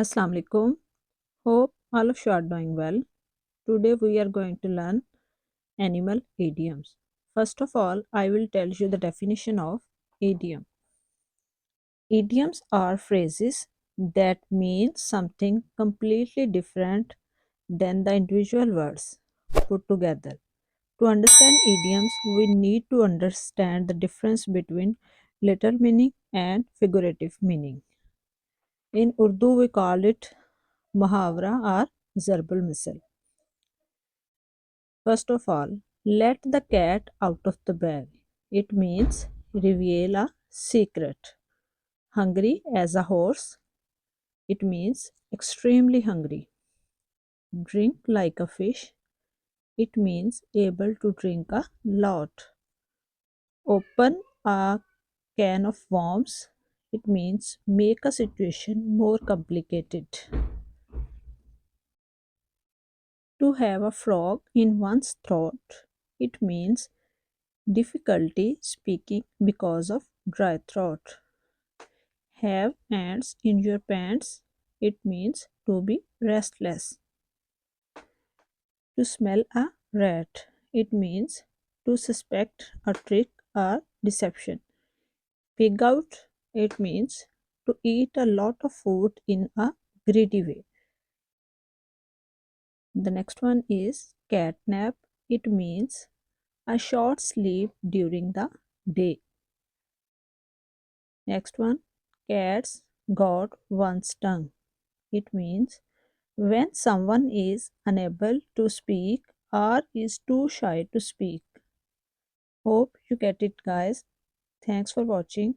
Assalamu alaikum. Hope all of you are doing well. Today we are going to learn animal idioms. First of all, I will tell you the definition of idiom. Idioms are phrases that mean something completely different than the individual words put together. To understand idioms, we need to understand the difference between literal meaning and figurative meaning. In Urdu, we call it muhavra or verbal missile. First of all, let the cat out of the bag. It means reveal a secret. Hungry as a horse. It means extremely hungry. Drink like a fish. It means able to drink a lot. Open a can of worms. It means make a situation more complicated. To have a frog in one's throat. It means difficulty speaking because of dry throat. Have ants in your pants. It means to be restless. To smell a rat. It means to suspect a trick or deception. Pig out. It means to eat a lot of food in a greedy way. The next one is catnap. It means a short sleep during the day. Next one, cats got one's tongue. It means when someone is unable to speak or is too shy to speak. Hope you get it, guys. Thanks for watching.